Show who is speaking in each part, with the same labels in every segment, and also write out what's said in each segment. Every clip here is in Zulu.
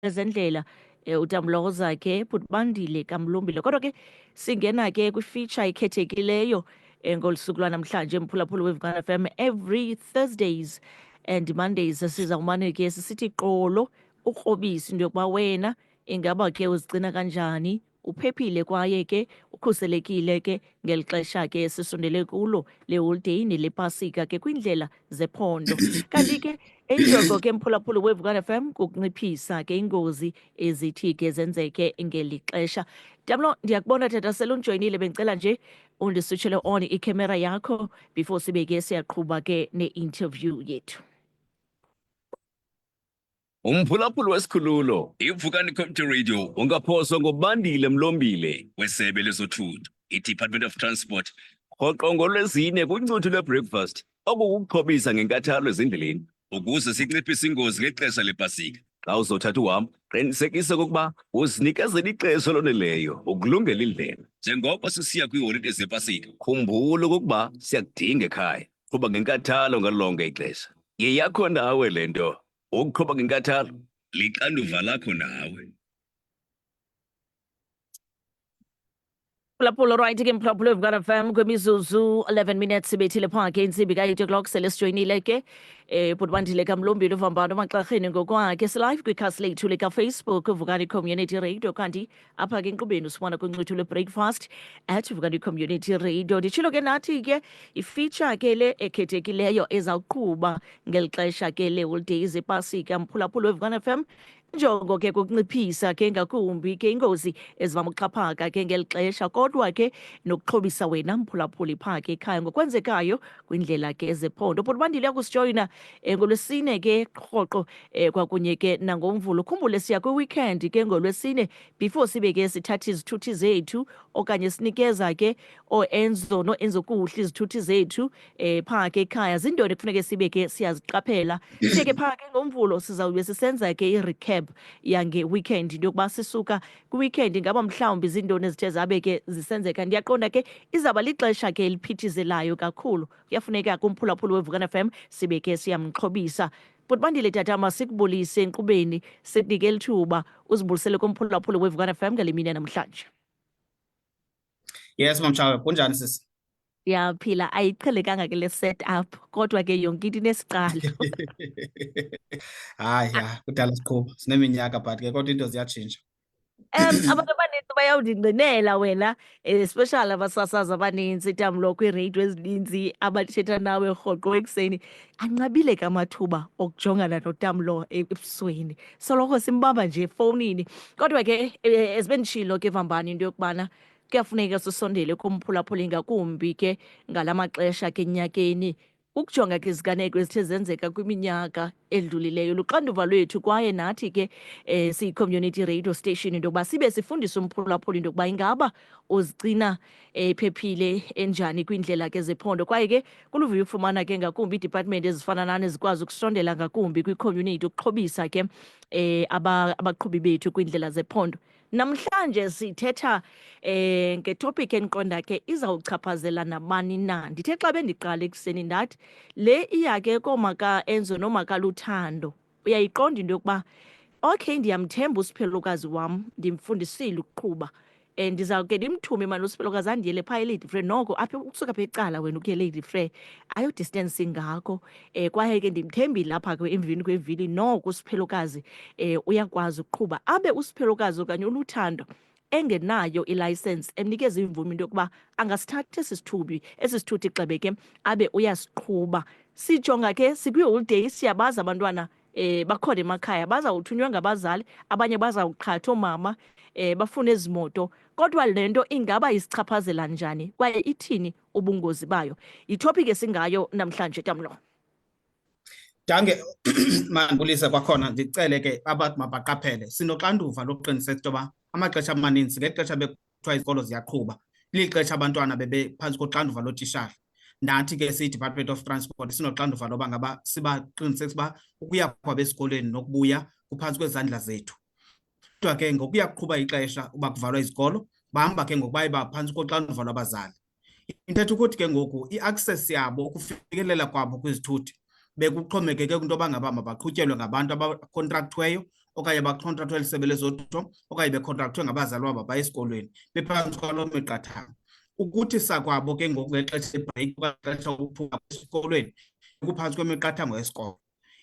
Speaker 1: ezendlela uDamloza ke Bhutbandile kaMlumbile. Kodwa ke singena ke kwi-feature ekhethekileyo ngolusuku lwanamhlanje emphulaphula weVukana FM every Thursdays and Mondays sizawumane ke sisithi qolo ukrobisa into yokuba wena ingaba ke uzigcina kanjani, uphephile kwaye ke ukhuselekile ke ngeli xesha ke sisondele kulo leholideyi nelepasika ke kwindlela zephondo. Kanti ke injongo ke mphulaphula weVukana FM kukunciphisa ke ingozi ezithi ke zenzeke ngeli xesha. Damlo, ndiyakubona tata selunjoyinile, bengicela nje undiswitshele on ikhemera yakho before sibe ke siyaqhuba ke ne-interview yethu.
Speaker 2: Umphulaphula wesikhululo, iVukani Community Radio, ungaphoswa ngobandile Mlombile, wesebe lezothutho, iDepartment of Transport, rhoqo ngolwezine kuncuthu lwe-breakfast, okukuqhobisa ngenkathalo ezindleleni, ukuze sinciphise ingozi ngexesha lepasika. Xa uzothatha uhambo, qinisekisa okokuba uzinikezela ixesha loneleyo ukulungela indlela. Njengoba sisiya kwiiholide zepasika, khumbula okokuba siyakudinga ekhaya. Qhuba ngenkathalo ngalo lonke ixesha. Yeyakho nawe le nto. Ukuqhuba ngenkathalo lixanduva lakho nawe.
Speaker 1: Mphulaphula right ke mphulaphula weVukana FM kwemizuzu 11 minutes bethile phake insimbi ka-8 o'clock selesijoyinile ke Bhutbandile kaMlumbile uvambano emaxarheni ngokwakhe silive kwikhasi lethu lika-Facebook Vukani Community Radio, kanti apha ke enkqubeni usifumana kwincuthu le-breakfast at Vukani Community Radio. Nditshilo ke nathi ke ifeature ke le ekhethekileyo ezawuqhuba ngeli xesha ke leholide zepasika mphulaphula weVukana FM. Njongo ke kukunciphisa ke ngakumbi ke ingozi ezivama ukuxhaphaka ke ngeli xesha, kodwa ke nokuxhobisa wena mphulaphuli phaa ke ekhaya ngokwenzekayo kwindlela ke zephondo. Bhutbandile yakusijoyina ngolwesine ke rhoqo kwakunye ke nangomvulo. Khumbule siya kwi-weekend ke ngolwesine before sibe ke sithatha izithuthi zethu okanye sinikeza ke no-Enzo kuhle izithuthi zethu phaa ke ekhaya. Zindoni kufuneke sibe ke siyaziqaphela. Sibe ke phaa ke ngomvulo sizawube sisenza ke i-recap yange-weekend into yokuba sisuka kwi-weekend ingaba mhlawumbi zindoni ezithe zabe ke zisenzeka. Ndiyaqonda ke izawuba lixesha ke eliphithizelayo kakhulu. Kuyafuneka kumphulaphula weVukana FM sibe ke siyamxhobisa. Bhutbandile tata, masikubulise enkqubeni, sikunike elithuba uzibulisele kumphulaphula weVukana FM ngale mini namhlanje.
Speaker 3: Yes, Mamtshawe, kunjani sisi?
Speaker 1: Yaphila, ayiqhelekanga ke le set up kodwa ke yonke into inesiqalo.
Speaker 3: Hayi ya, kudala siqhuba sineminyaka but ke kodwa into ziyatshintsha.
Speaker 1: Abantu abaninzi bayawundingqinela wena, especially abasasazi abaninzi Damlo kwiireyidiyo ezininzi abathetha nawe rhoqo ekuseni. Anqabile ke amathuba okujongana noTamlo ebusweni, soloko simbamba nje efowunini. Kodwa ke ezibe nditshilo ke vambani into yokubana kuyafuneka sisondele kumphulaphula ngakumbi ke ngala maxesha ke enyakeni ukujonga ke iziganeko ezithe zenzeka kwiminyaka edlulileyo. Luxanduva lwethu kwaye nathi ke siyi-community radio station into yokuba sibe sifundisa umphulaphula into yokuba ingaba uzigcina ephephile enjani kwindlela ke zephondo. Kwaye ke kuluvuyo ukufumana ke ngakumbi iidepartment ezifana nani zikwazi ukusondela ngakumbi kwi-community ukuxhobisa ke abaqhubi bethu kwindlela zephondo. Namhlanje sithetha ngetopic endiqonda ke izawuchaphazela nabani na. Ndithe xa bendiqala ekuseni ndathi le iya ke koomaka-Enzo noomakaLuthando. Uyayiqonda into yokuba okay, ndiyamthemba usiphelukazi wam, ndimfundisile ukuqhuba, ndizawuke ndimthume mani usiphelukazi andiyele phaa eLady Frere. Noko apha ukusuka apha ecala wena ukuya eLady Frere ayo-distance ingako, kwaye ke ndimthembile apha ke emveni kwevili noko usiphelukazi uyakwazi ukuqhuba. Abe usiphelukazi okanye uLuthando engenayo ilayisensi emnikeza imvume into yokuba angasithatha esi sithuthi gxebe ke abe uyasiqhuba. Sijonga ke sikwiiholideyi, siyabazi abantwana bakhona emakhaya bazawuthunywa ngabazali, abanye bazawuqhatha oomama bafune ezi moto. Kodwa le nto ingaba isichaphazela njani kwaye ithini ubungozi bayo? Yitopiki esingayo namhlanje Tamlo.
Speaker 3: Danke mandibulise kwakhona. Ndicele ke abantu mabaqaphele, sinoxanduva lokuqiniseka into yoba amaxesha amaninzi ngexesha bekuthiwa izikolo ziyaqhuba lixesha abantwana bebephantsi koxanduva lootitshala. Nathi ke siyi-Department of Transport sinoxanduva loba ngaba sibaqinisekisa uba ukuya kwabo esikolweni nokubuya kuphantsi kwezandla zethu. Kodwa ke ngokuya kuqhuba ixesha uba kuvalwa izikolo bahamba ke ngokuba baphantsi koxanduva lwabazali. Inthetha ukuthi ke ngoku i-access yabo, ukufikelela kwabo kwizithuthi bekuxhomekeke kwinto yoba ngaba mabaqhutyelwe ngabantu abakontrakthiweyo okanye bakontraktwe lisebe lezothutho okanye bekontraktwe ngabazali babo baya esikolweni bephantsi kwaloo miqathango. Ukuthi sakwabo ke ngoku ngexesha lebreak kwexesha ukuphuma esikolweni kuphantsi kwemiqathango yesikolo.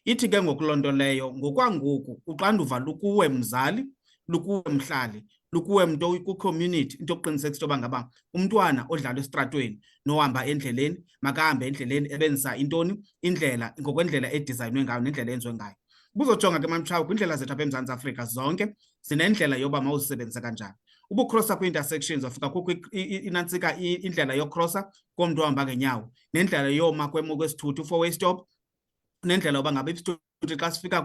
Speaker 3: Ithi ke ngoku loo nto leyo ngokwangoku uxanduva lukuwe mzali, lukuwe mhlali, lukuwe mntu ku-community into yokuqinisekisa into yoba ngaba umntwana odlala esitratweni nohamba endleleni makahambe endleleni ebenzisa intoni indlela ngokwendlela edizayinwe ngayo nendlela eyenziwe ngayo. Ubuzojonga ke mamtshawe kwindlela zethu apha eMzantsi Afrika zonke zinendlela yoba mawuzisebenzise kanjani. Ubukrosa kwii-intersections wafika kukho inantsika indlela yokrosa komntu ohamba ngenyawo nendlela yoma kwesithuthi u-four-way stop nendlela yoba ngaba isithuthi xa sifika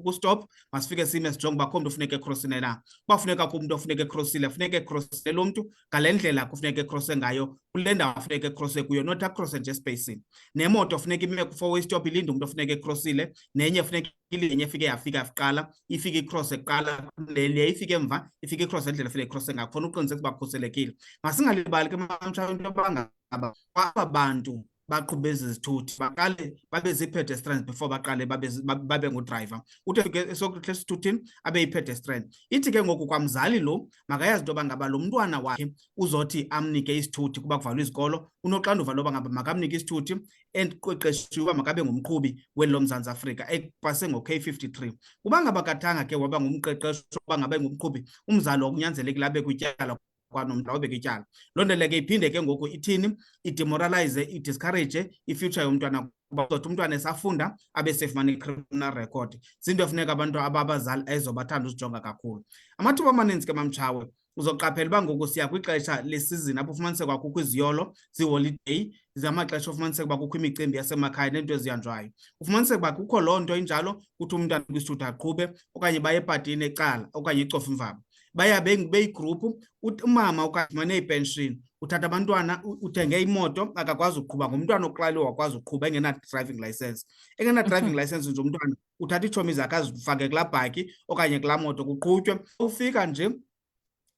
Speaker 3: kustop masifike sime sijonge uba akho mntu ofuneka ekrosile na. Uba funeka kho umntu ofuneka ekrosile funeka ekrosile lo mntu ngale ndlela kufuneka ekrose ngayo kule ndawo funeka ekrose kuyo not akrose nje espacini. Nemoto funeka ime ku-four-way stop ilinde umntu ofuneka ekrosile nenye funeka ilinye ifike yafika kuqala ifike ikrose kuqala le ifike emva ifike ikrose indlela funeka ekrose ngayo khona uqiniseka uba kukhuselekile. Masingalibali ke mamtshawe into yoba ngaba aba bantu baqhuba ezi zithuthi baqale babe zii-pedestrians before baqale babe ngudrayiva. Uthi ke esokuhle esithuthini abe yi-pedestrian. Ithi ke ngoku kwamzali lo makayazi into yoba ngaba lo mntwana wakhe uzothi amnike isithuthi kuba kuvalwe izikolo unoxanduva loba ngaba makamnike isithuthi endiqeqeshiwe uba makabe ngumqhubi weli loMzantsi Afrika epase ngo-K53. Uba ngaba kathanga ke waba ngumqeqeshi uba ngabe ngumqhubi umzali wakunyanzelekile abe kwityala kwanomdla obeka ityala. Loo nto le ke iphinde ke ngoku ithini idemoralize idiscourage i-future yomntwana kuba uzothi umntwana esafunda abe sefumana i-criminal record. Zinto efuneka abantu abazali ezobathanda uzijonga kakhulu. Amathuba amaninzi ke mamtshawe uzoqaphela uba ngoku siya kwixesha lesizini apho ufumaniseka kukho iziyolo ziholideyi zamaxesha ufumaniseka uba kukho imicimbi yasemakhaya neento ezihanjwayo. Ufumaniseka uba kukho loo nto injalo kuthi umntwana kwisithuthi aqhube okanye baye epatini ecala okanye icofa imvaba. Baya beyigruphu umama ukafumane ipenshini uthatha abantwana uthenge imoto akakwazi ukuqhuba ngumntwana oqaliwe wakwazi ukuqhuba engena-driving license. Engena-driving license nje umntwana uthatha iitshomi zakhe azifake kulaa bhaki okanye kulaa moto kuqhutywe. Ufika nje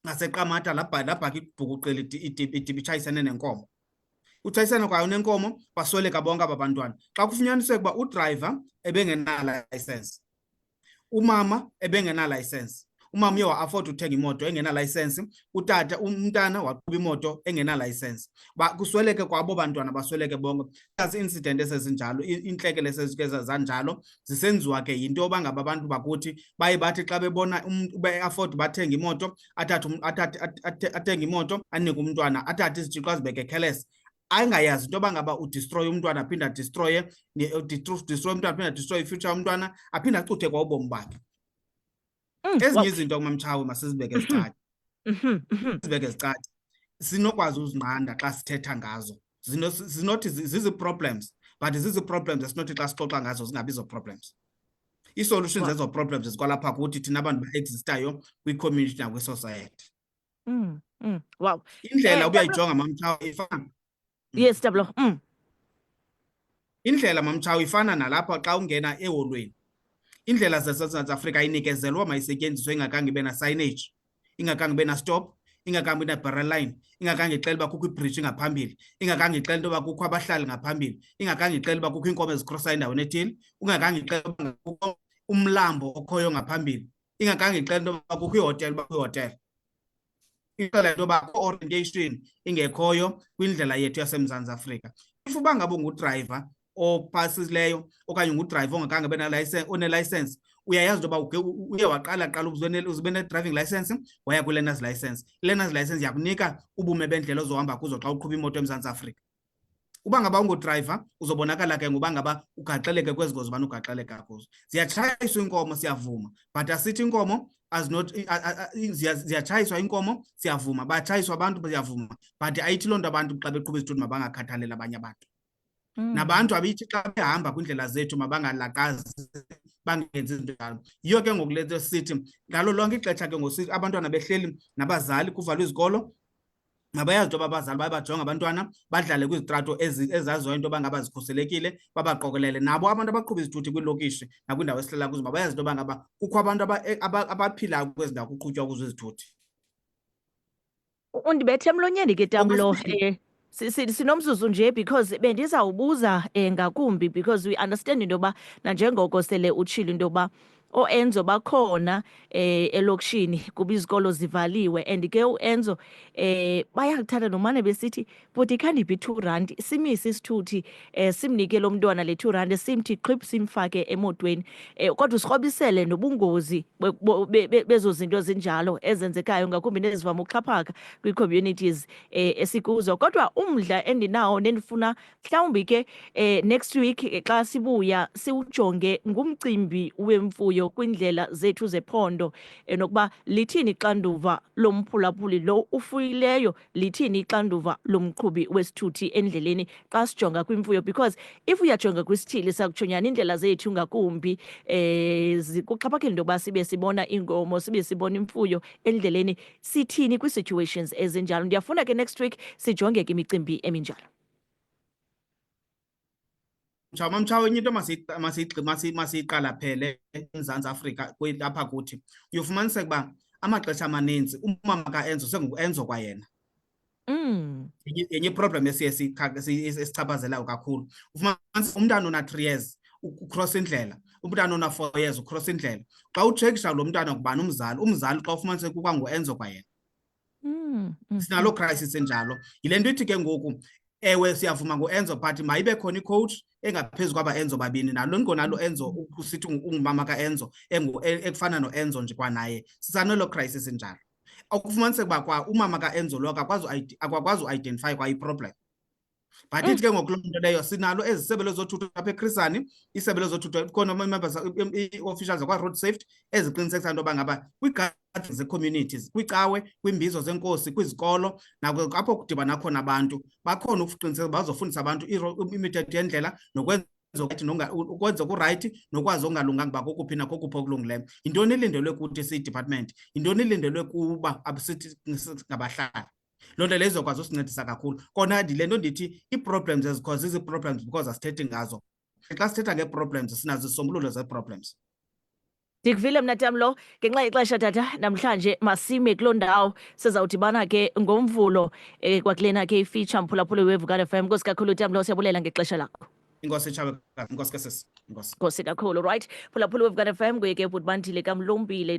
Speaker 3: ngaseQamatha laa bhaki ibhukuqile idibi itshayisene nenkomo. Utshayisana kwayo nenkomo basweleka bonke aba bantwana. Xa kufunyaniseka uba udrayiva ebengenalayisensi, umama ebengenalayisensi, umama uye wa-afford uthenga imoto engenalayisensi, utata umntana waqhuba imoto engenalayisensi. Kusweleke kwabo bantwana basweleke bonke. Ezi incident esezinjalo iintlekele esezike zanjalo zisenziwa ke yinto yoba ngaba abantu bakuthi baye bathi xa bebona be-afford bathenga imoto athenge imoto anike umntwana athathe izitshixo azibeke careless angayazi into yoba ngaba udistroye umntwana aphinde adistroye umntwana aphinde adistroye ifuture yomntwana aphinde acuthe kwa ubomi bakhe. Ezinye izinto kumamtshawe masizibeke zicatha. Sizibeke zicatha. Sinokwazi uzinqanda xa sithetha ngazo. Zinothi zizi-problems but zizi-problems esinothi xa sixoxa ngazo zingabi zo-problems. Ii-solutions ezo problems zikwalapha kuthi thina abantu ba-existayo kwi-community nakwi-society.
Speaker 1: Wow.
Speaker 3: Indlela ubuyayijonga mamtshawe ifana.
Speaker 1: Yes, Tablo.
Speaker 3: Indlela mamtshawe ifana nalapha xa ungena eholweni. Indlela zaseMzantsi Afrika inikezelwa mayisetyenziswe ingakhange ibe na-signage, ingakhange ibe na-stop, ingakhange ibe na-barrel line, ingakhange ixele uba kukho ibhriji ngaphambili, ingakhange ixele into yoba kukho abahlali ngaphambili, ingakhange ixele uba kukho iinkomo ezikrosayo endaweni ethile, ingakhange ixele uba kukho umlambo okhoyo ngaphambili, ingakhange ixele into yoba kukho ihotele uba kwihotele. Ixela into yoba orientation ingekhoyo kwindlela yethu yaseMzantsi Afrika. If uba ngabe ungudrayiva opasileyo okanye ngudrayiva ongakhange abe onelayisensi uyayazi into yoba uye waqala uzibe ne-driving license waya kwi-learners license. I-learners license yakunika ubume bendlela ozohamba kuzo xa uqhuba imoto eMzantsi Afrika. Uba ngaba ungudrayiva uzobonakala ke ngoba ngaba ugaxeleke kwezi ngozi ubana ugaxeleka kuzo. Ziyatshayiswa iinkomo siyavuma but asithi iinkomo ziyatshayiswa iinkomo siyavuma, bayatshayiswa abantu siyavuma but ayithi loo nto abantu xa beqhuba izithuthi mabangakhathaleli abanye abantu. Nabantu abithi xa behamba kwindlela zethu mabangalakazi bangenzi izinto njalo. Yiyo ke ngoku le nto sithi ngalo lonke ixesha ke ngoku abantwana behleli nabazali kuvalwe izikolo mabayazi into yoba abazali baye bajonge abantwana badlale kwizitrato ezaziwayo into yoba ngaba zikhuselekile babaqokelele. Nabo abantu abaqhuba izithuthi kwiilokishi nakwindawo esihlala kuzo mabayazi into yoba ngaba kukho abantu abaphilayo kwezi ndawo kuqhutywa kuzo izithuthi.
Speaker 1: Undibethe emlonyeni ke Tablo. Sinomzuzu nje because bendizawubuza ngakumbi because we understand into yoba nanjengoko sele utshilo into yoba o-Enzo bakhona elokishini kuba izikolo zivaliwe, and ke u-Enzo bayakuthanda nomane besithi bhuti khandiphi R2 simise isithuthi simnike lo mntwana le R2 simthi qhip simfake emotweni, kodwa usikrobisele nobungozi bezo zinto zinjalo ezenzekayo ngakumbi nezivama ukuxhaphaka kwii-communities esikuzo. Kodwa umdla endinawo nendifuna mhlawumbi ke next week xa sibuya siwujonge ngumcimbi wemfuyo kwindlela zethu zephondo, nokuba lithini ixanduva lomphulaphuli lo ufuyileyo, lithini ixanduva lomqhubi wesithuthi endleleni xa sijonga kwimfuyo, because if uyajonga kwisithili sakutshonyana indlela zethu ngakumbi kuxhaphakile into yokuba sibe sibona iinkomo, sibe sibona imfuyo endleleni. Sithini kwii-situations ezinjalo? Ndiyafuna ke next week sijonge ke imicimbi eminjalo.
Speaker 3: Mtshawe enye into masiyiqalaphele eMzantsi Afrika apha kuthi, uyofumaniseka uba amaxesha amaninzi umama kaEnzo sengu-Enzo kwayena. Yenye iproblem esichaphazelayo kakhulu. Ufumanisa umntana ona-3 years ucross indlela, umntana ona-4 years ucross indlela. Xa utshekisha lo mntwana ngubani umzali xa ufumaniseka kukwangu-Enzo kwayena. Sinalo crisis enjalo. Yile nto ithi ke ngoku, ewe siyavuma ngo-Enzo but mayibe khona i-coach engaphezu kwaba Enzo babini, nalo nalo Enzo usithi ungumama kaEnzo ekufana noEnzo nje kwanaye, sisanelo crisis enjalo. Akufumaniseka uba kwa umama kaEnzo lo akakwazi u-identify kwa i-problem. But ithi ke ngoku loo nto leyo sinalo ezi sebe lezothutho apha eChris Hani, isebe lezothutho khona members ii-officials zakwa-road safety eziqinisekisa into yoba ngaba kwii-gardens ze-communities, kwiicawe, kwimbizo zenkosi, kwizikolo, apho kudibana khona abantu bakhona ukuqiniseka bazofundisa abantu imithetho yendlela nokwenza ukwenza okurayithi nokwazi okungalunganga uba kokuphi nakokuphi okulungileyo. Yintoni ilindelwe kuthi siyi-department? Yintoni ilindelwe kuba sithi ngabahlali? Loo nto leyo izokwazi usincedisa kakhulu. Kona le nto ndithi ii-problems ezikhoza zii-problems because asithethi ngazo. Xa sithetha ngee-problems sinazo izisombululo zee-problems.
Speaker 1: Ndikuvile mna tamlo, ngenxa yexesha tata namhlanje masime kuloo ndawo. Sizawudibana ke ngoMvulo kwakulena ke ifeature mphulaphuli weVukani FM. Nkosi kakhulu tamlo, siyabulela ngexesha lakho.
Speaker 3: Inkosi Tshawe, inkosi ke sisi.
Speaker 1: Nkosi kakhulu, right? Mphulaphuli weVukani FM nguye ke ubhuti Bandile kaMlombile.